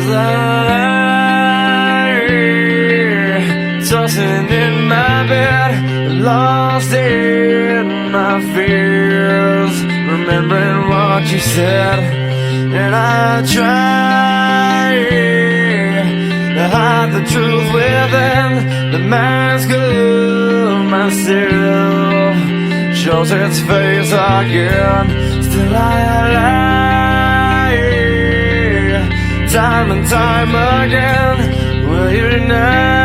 lie, tossing in my bed, lost in my fears, remembering what you said. And I try to hide the truth within the mask of myself, shows its face again. Still I lie, time and time again. Will you deny